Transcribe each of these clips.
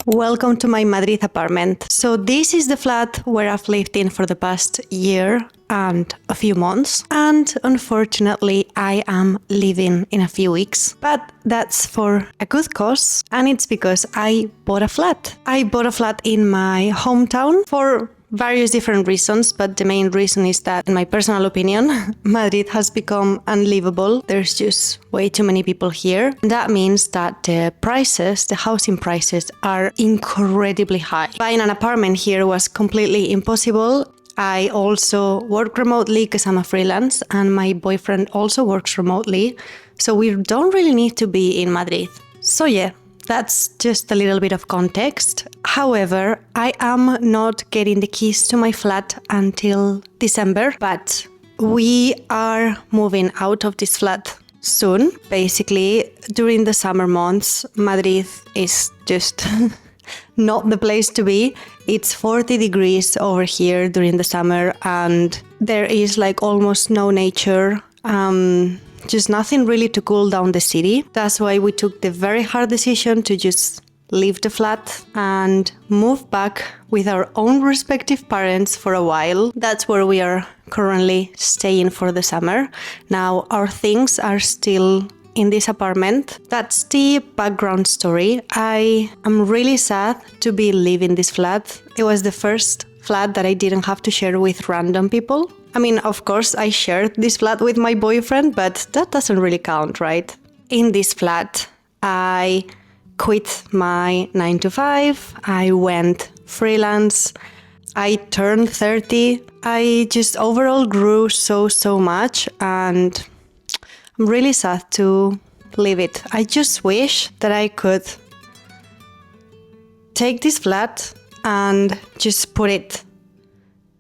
Welcome to my Madrid apartment. So this is the flat where I've lived in for the past year and a few months. And unfortunately, I am leaving in a few weeks. But that's for a good cause. And it's because I bought a flat. I bought a flat in my hometown for various different reasons, but the main reason is that, in my personal opinion, Madrid has become unlivable. There's just way too many people here. That means that the housing prices are incredibly high. Buying an apartment here was completely impossible. I also work remotely because I'm a freelance, and my boyfriend also works remotely, so we don't really need to be in Madrid. So yeah, that's just a little bit of context. However, I am not getting the keys to my flat until December, but we are moving out of this flat soon. Basically, during the summer months, Madrid is just not the place to be. It's 40 degrees over here during the summer, and there is like almost no nature. Just nothing really to cool down the city. That's why we took the very hard decision to just leave the flat and move back with our own respective parents for a while. That's where we are currently staying for the summer. Now, our things are still in this apartment. That's the background story. I am really sad to be leaving this flat. It was the first flat that I didn't have to share with random people. I mean, of course, I shared this flat with my boyfriend, but that doesn't really count, right? In this flat, I quit my 9 to 5. I went freelance. I turned 30. I just overall grew so much, and I'm really sad to leave it. I just wish that I could take this flat and just put it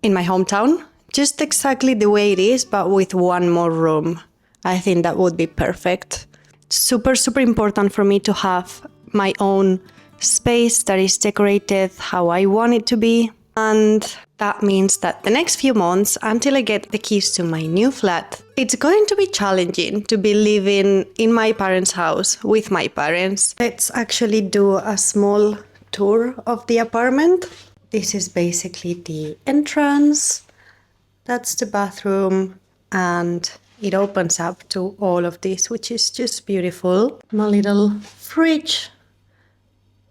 in my hometown. Just exactly the way it is, but with one more room. I think that would be perfect. Super important for me to have my own space that is decorated how I want it to be. And that means that the next few months, until I get the keys to my new flat, it's going to be challenging to be living in my parents' house with my parents. Let's actually do a small tour of the apartment. This is basically the entrance. That's the bathroom, and it opens up to all of this, which is just beautiful. My little fridge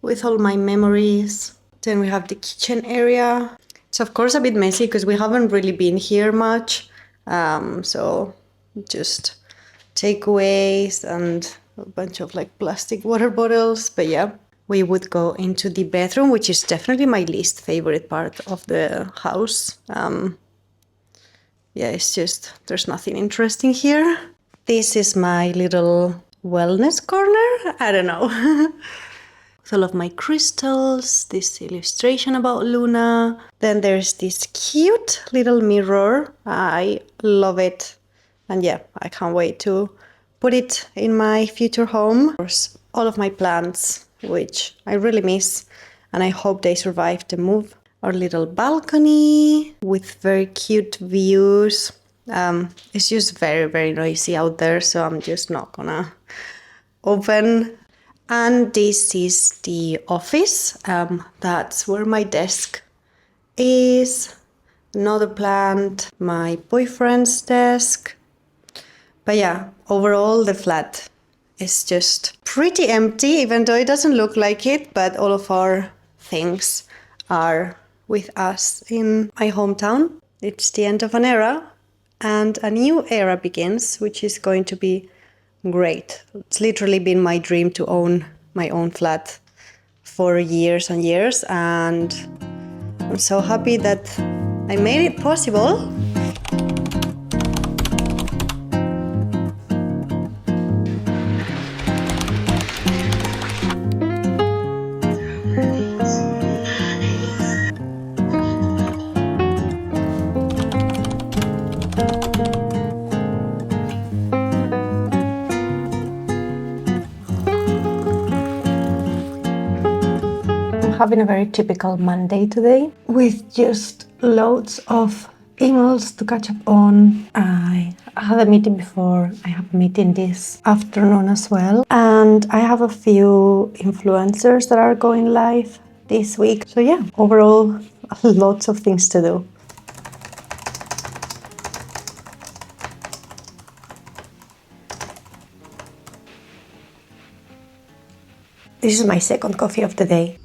with all my memories. Then we have the kitchen area. It's of course a bit messy because we haven't really been here much. So just takeaways and a bunch of like plastic water bottles. But yeah, we would go into the bedroom, which is definitely my least favorite part of the house. Yeah, it's just, there's nothing interesting here. This is my little wellness corner. I don't know. With all of my crystals, this illustration about Luna. Then there's this cute little mirror. I love it. And yeah, I can't wait to put it in my future home. Of course, all of my plants, which I really miss, and I hope they survive the move. Our little balcony with very cute views. It's just very noisy out there, so I'm just not gonna open. And this is the office. That's where my desk is. Another plant, my boyfriend's desk. But yeah, overall the flat is just pretty empty, even though it doesn't look like it, but all of our things are with us in my hometown. It's the end of an era, and a new era begins, which is going to be great. It's literally been my dream to own my own flat for years and years, and I'm so happy that I made it possible. Having a very typical Monday today with just loads of emails to catch up on. I had a meeting before. I have a meeting this afternoon as well. And I have a few influencers that are going live this week. So yeah, overall, lots of things to do. This is my second coffee of the day.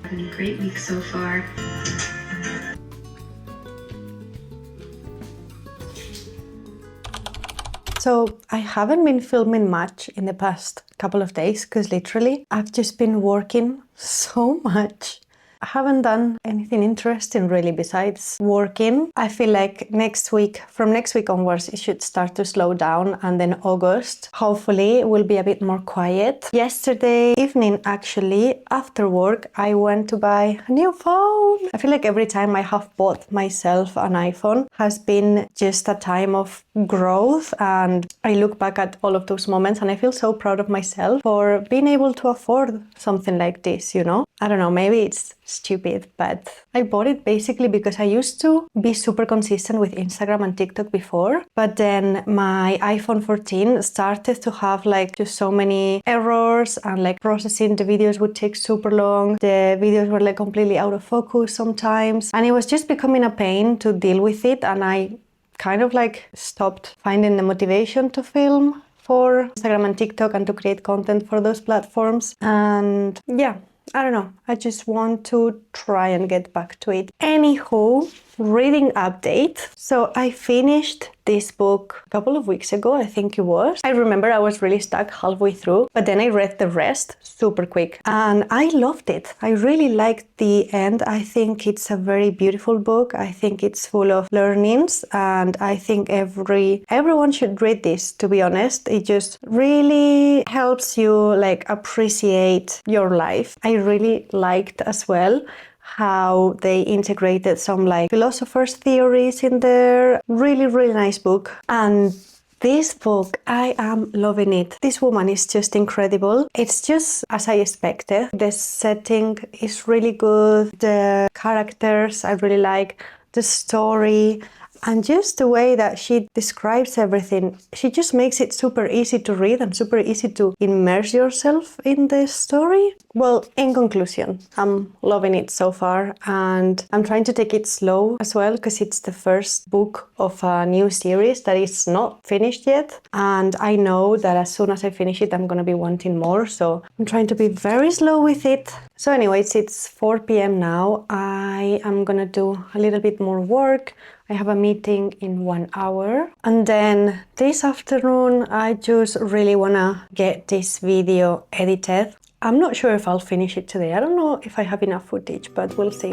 Having a great week so far. So I haven't been filming much in the past couple of days because literally I've just been working so much. I haven't done anything interesting really besides working. I feel like from next week onwards, it should start to slow down, and then August, hopefully, will be a bit more quiet. Yesterday evening, actually, after work, I went to buy a new phone. I feel like every time I have bought myself an iPhone has been just a time of growth, and I look back at all of those moments and I feel so proud of myself for being able to afford something like this, you know? I don't know, maybe it's stupid, but I bought it basically because I used to be super consistent with Instagram and TikTok before, but then my iPhone 14 started to have like just so many errors, and like processing the videos would take super long. The videos were like completely out of focus sometimes, and it was just becoming a pain to deal with it, and I kind of like stopped finding the motivation to film for Instagram and TikTok and to create content for those platforms. And yeah, I don't know, I just want to try and get back to it. Anywho, reading update. So I finished this book a couple of weeks ago, I think it was. I remember I was really stuck halfway through, but then I read the rest super quick and I loved it. I really liked the end. I think it's a very beautiful book. I think it's full of learnings, and I think everyone should read this, to be honest. It just really helps you like appreciate your life. I really liked as well how they integrated some like philosophers' theories in there. Really, really nice book. And this book, I am loving it. This woman is just incredible. It's just as I expected. The setting is really good. The characters I really like. The story. And just the way that she describes everything, she just makes it super easy to read and super easy to immerse yourself in the story. Well, in conclusion, I'm loving it so far, and I'm trying to take it slow as well because it's the first book of a new series that is not finished yet. And I know that as soon as I finish it, I'm gonna be wanting more. So I'm trying to be very slow with it. So anyways, it's 4 p.m. now. I am gonna do a little bit more work. I have a meeting in 1 hour. And then this afternoon, I just really wanna get this video edited. I'm not sure if I'll finish it today. I don't know if I have enough footage, but we'll see.